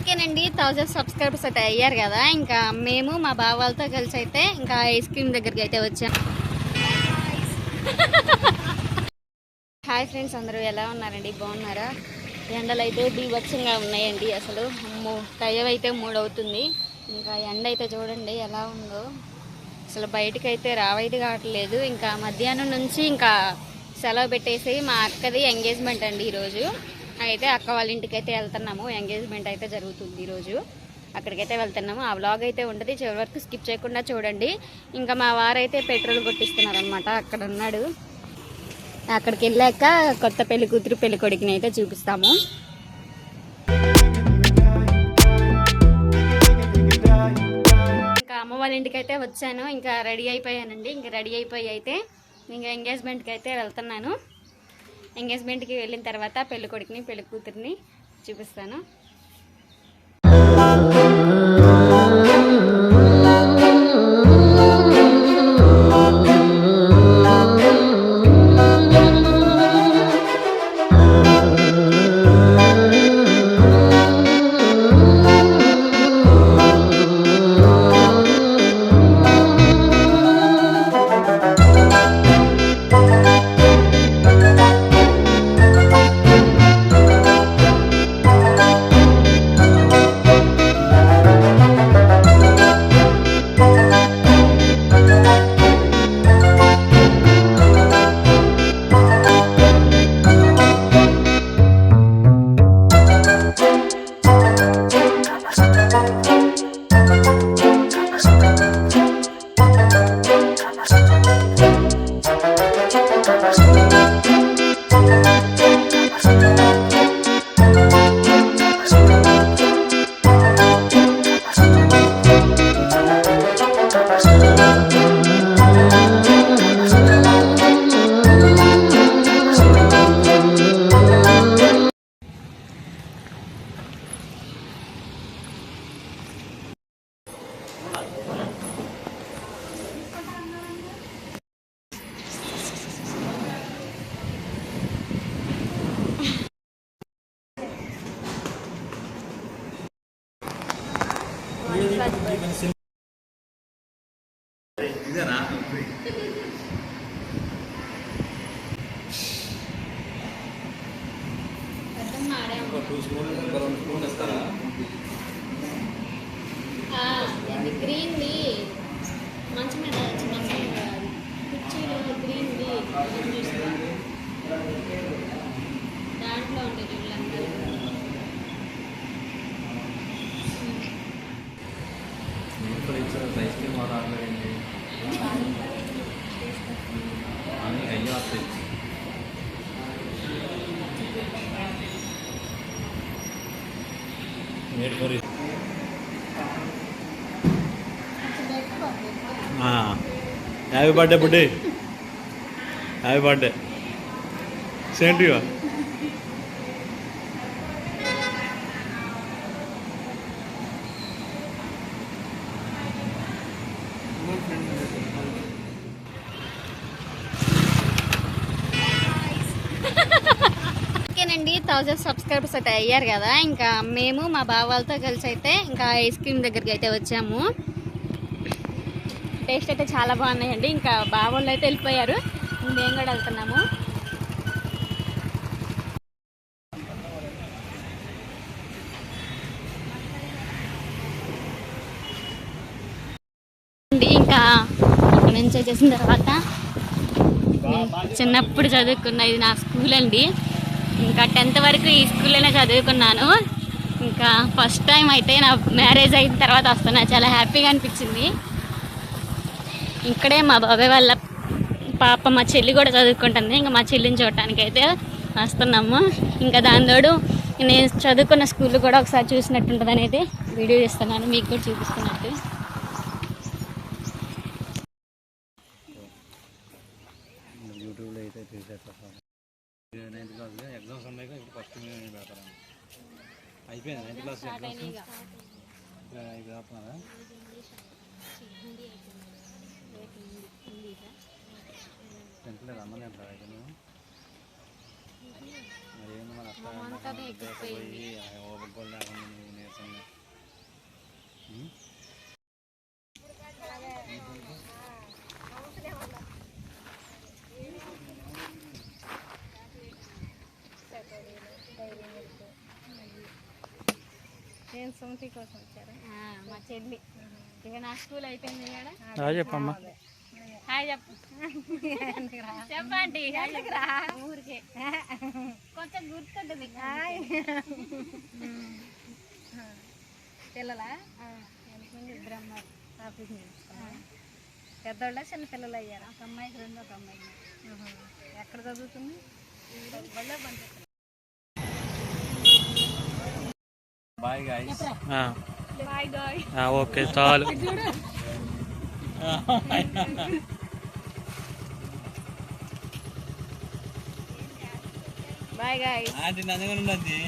ఓకేనండి 1000 సబ్స్క్రైబర్స్ అయితే అయ్యారు కదా. ఇంకా మేము మా బావ వాళ్ళతో కలిసి అయితే ఇంకా ఐస్ క్రీమ్ దగ్గరికి అయితే వచ్చాం. హాయ్ ఫ్రెండ్స్, అందరూ ఎలా ఉన్నారండి? బాగున్నారా? ఎండలు అయితే బీభత్సంగా ఉన్నాయండి. అసలు అమ్మో, టైం అయితే 3 అవుతుంది. ఇంకా ఎండ అయితే చూడండి ఎలా ఉందో. అసలు బయటకైతే రావైతే కావట్లేదు. ఇంకా మధ్యాహ్నం నుంచి ఇంకా సెలవు పెట్టేసి మా అక్కది ఎంగేజ్మెంట్ అండి ఈరోజు. అయితే అక్క వాళ్ళ ఇంటికి అయితే వెళ్తున్నాము. ఎంగేజ్మెంట్ అయితే జరుగుతుంది ఈరోజు. అక్కడికైతే వెళ్తున్నాము. ఆ వ్లాగ్ అయితే ఉంటుంది, చివరి వరకు స్కిప్ చేయకుండా చూడండి. ఇంకా మా వారైతే పెట్రోల్ కొట్టిస్తున్నారు అనమాట. అక్కడ ఉన్నాడు. అక్కడికి వెళ్ళాక కొత్త పెళ్లి కూతురు పెళ్లి కొడుకుని అయితే చూపిస్తాము. ఇంకా అమ్మ వాళ్ళ ఇంటికి అయితే వచ్చాను. ఇంకా రెడీ అయిపోయానండి. ఇంకా రెడీ అయిపోయి అయితే ఇంకా ఎంగేజ్మెంట్కి అయితే వెళ్తున్నాను. ఎంగేజ్మెంట్కి వెళ్ళిన తర్వాత పెళ్లి కొడుకుని పెళ్లి కూతురిని చూపిస్తాను. గ్రీన్ది మంచం మీద కుర్చీలో గ్రీన్ది దాంట్లో ఉంటుంది వీళ్ళందరూ. ఐస్ క్రీమ్ ఆర్డర్లేండి అన్నీ అయ్యి వస్తాయి. హ్యాపీ బర్త్డే బుడ్డి, happy birthday. Same to you. ఓకేనండి 1000 సబ్స్క్రైబర్స్ అయితే అయ్యారు కదా. ఇంకా మేము మా బావ వాళ్ళతో కలిసి అయితే ఇంకా ఐస్ క్రీమ్ దగ్గరికి అయితే వచ్చాము. టేస్ట్ అయితే చాలా బాగున్నాయండి. ఇంకా బావ వాళ్ళు అయితే వెళ్ళిపోయారు, మేము కూడా వెళ్తున్నాము. ఇంకా అక్కడ నుంచి వచ్చేసిన తర్వాత చిన్నప్పుడు చదువుకున్న ఇది నా స్కూల్ అండి. ఇంకా 10th వరకు ఈ స్కూల్లోనే చదువుకున్నాను. ఇంకా ఫస్ట్ టైం అయితే నా మ్యారేజ్ అయిన తర్వాత వస్తున్నా. చాలా హ్యాపీగా అనిపించింది. ఇక్కడే మా బాబాయ్ వాళ్ళ పాప మా చెల్లి కూడా చదువుకుంటుంది. ఇంకా మా చెల్లిని చూడటానికి అయితే వస్తున్నాము. ఇంకా దానితోడు నేను చదువుకున్న స్కూల్ కూడా ఒకసారి చూసినట్టు ఉంటుంది అనేది వీడియో చేస్తున్నాను, మీకు కూడా చూపిస్తున్నట్టు. యూట్యూబ్లో అయితే తీసేస్తాను. 9th క్లాస్లో ఎగ్జామ్స్ ఉన్నాయి. ఇప్పుడు ఫస్ట్ పెడతాను. అయిపోయింది 9th క్లాస్ ఎగ్జామ్స్ అయిపోతున్నారా? టెన్త్లో రమ్మని అంటారా అయితే నువ్వు? మరి ఏంది మన అత్త పోయి ఓ బొగ్గోళ్ళు లేకుండా నువ్వు నీరసంగా ఏం సుమతి కోసం వచ్చారా? మా చెల్లి ఇక నా స్కూల్ అయిపోయింది కదా. చెప్పమ్మా. హాయ్ చెప్పు. చెప్పండి ఊరికే కొంచెం గుర్తుంటుంది. పిల్లలా? ఇద్దరు అమ్మాయి ఆఫీస్ నుంచి పెద్దోళ్ళ చిన్న పిల్లలు అయ్యారా? ఒక అమ్మాయికి రెండు, ఒక అమ్మాయికి. ఎక్కడ చదువుతుంది? బళ్ళో పంపిస్తుంది. Bye guys. Bye guy. Okay చాలు. Bye guy. ఆంటీ నన్ను ఉండద్ది.